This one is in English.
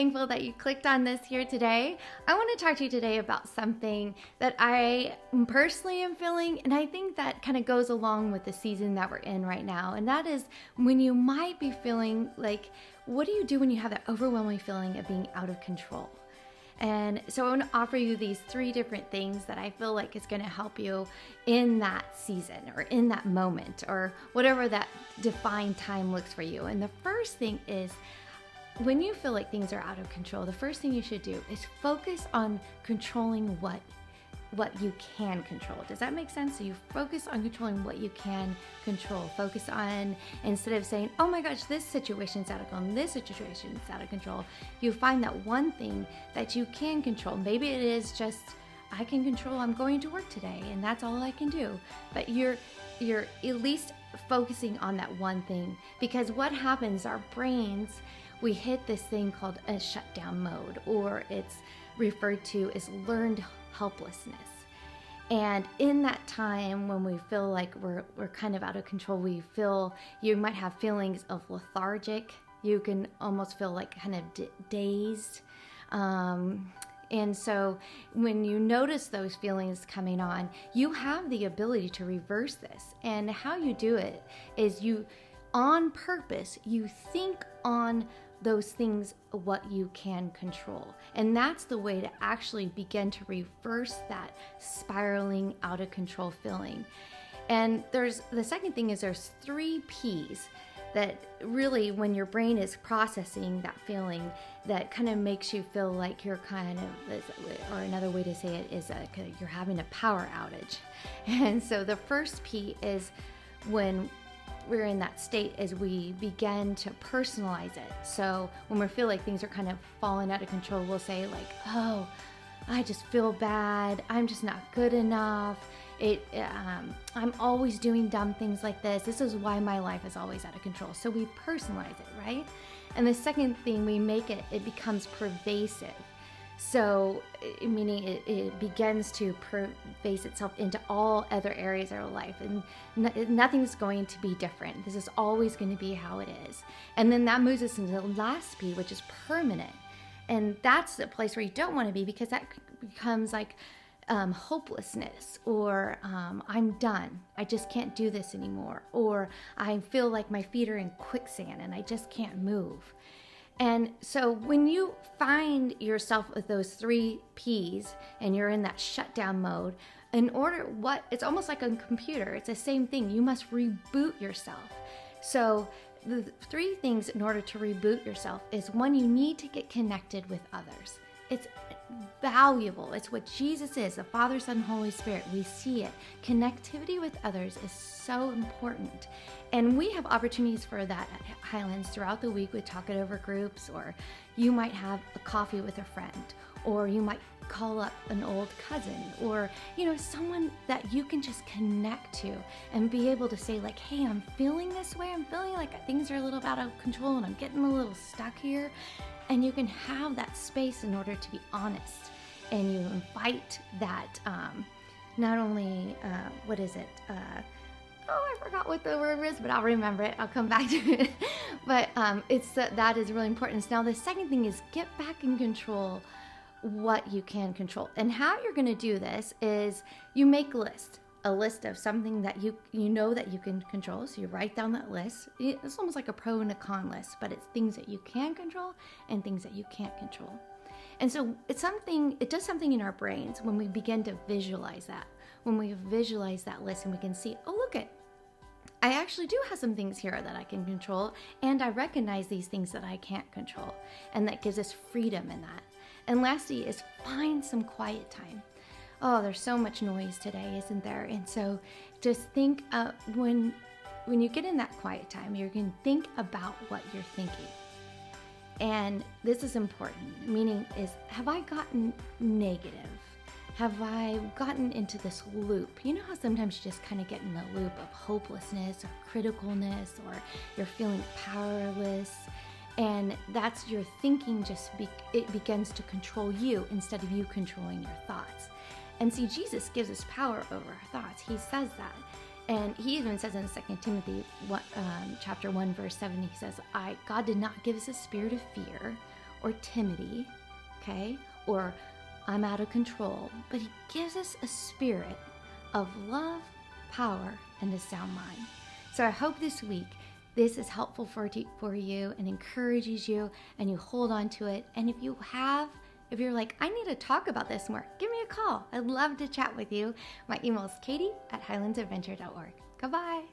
thankful that you clicked on this here today. I want to talk to you today about something that I personally am feeling, and I think that kind of goes along with the season that we're in right now. And that is when you might be feeling like, what do you do when you have that overwhelming feeling of being out of control? And so I want to offer you these 3 different things that I feel like is going to help you in that season or in that moment or whatever that defined time looks for you. And the first thing is, when you feel like things are out of control, the first thing you should do is focus on controlling what you can control. Does that make sense? So you focus on controlling what you can control. Focus on, instead of saying, oh my gosh, this situation's out of control, this situation's out of control, you find that one thing that you can control. Maybe it is just, I can control, I'm going to work today, and that's all I can do. But you're at least focusing on that one thing, because what happens, our brains, we hit this thing called a shutdown mode, or it's referred to as learned helplessness. And in that time when we feel like we're kind of out of control, you might have feelings of lethargic. You can almost feel like kind of dazed. And so when you notice those feelings coming on, you have the ability to reverse this. And how you do it is on purpose, you think on those things, what you can control. And that's the way to actually begin to reverse that spiraling out of control feeling. And the second thing is there's 3 P's that really, when your brain is processing that feeling, that kind of makes you feel like you're kind of, or another way to say it is you're having a power outage. And so the first P is when we're in that state as we begin to personalize it. So when we feel like things are kind of falling out of control, we'll say like, oh, I just feel bad. I'm just not good enough. I'm always doing dumb things like this. This is why my life is always out of control. So we personalize it, right? And the second thing, we make it becomes pervasive. So, meaning it begins to pervade itself into all other areas of our life, and nothing's going to be different. This is always going to be how it is. And then that moves us into the last P, which is permanent. And that's the place where you don't want to be, because that becomes like hopelessness, or I'm done. I just can't do this anymore. Or I feel like my feet are in quicksand and I just can't move. And so when you find yourself with those 3 P's and you're in that shutdown mode, it's almost like a computer. It's the same thing. You must reboot yourself. So the 3 things in order to reboot yourself is, 1, you need to get connected with others. It's valuable. It's what Jesus is, the Father, Son, Holy Spirit. We see it. Connectivity with others is so important. And we have opportunities for that at Highlands throughout the week. We talk it over groups, or you might have a coffee with a friend, or you might call up an old cousin, or someone that you can just connect to and be able to say like, hey, I'm feeling this way. I'm feeling like things are a little out of control and I'm getting a little stuck here. And you can have that space in order to be honest. And you invite that, not only, I forgot what the word is, but I'll remember it. I'll come back to it. But that is really important. Now, the second thing is get back in control what you can control. And how you're going to do this is you make a list of something that you know that you can control. So you write down that list. It's almost like a pro and a con list, but it's things that you can control and things that you can't control. And so it does something in our brains when we begin to visualize that. When we visualize that list and we can see, oh, look, I actually do have some things here that I can control, and I recognize these things that I can't control. And that gives us freedom in that. And lastly is find some quiet time. Oh, there's so much noise today, isn't there? And so just think when you get in that quiet time, you can think about what you're thinking. And this is important, meaning is, have I gotten negative? Have I gotten into this loop? You know how sometimes you just kind of get in the loop of hopelessness or criticalness, or you're feeling powerless, and that's your thinking it begins to control you instead of you controlling your thoughts. And see, Jesus gives us power over our thoughts. He says that. And he even says in 2 Timothy chapter 1, verse 7, he says, God did not give us a spirit of fear or timidity, okay, or I'm out of control, but he gives us a spirit of love, power, and a sound mind. So I hope this week this is helpful for you and encourages you, and you hold on to it. And if you're like, I need to talk about this more, give me a call. I'd love to chat with you. My email is katie@highlandsadventure.org. Goodbye.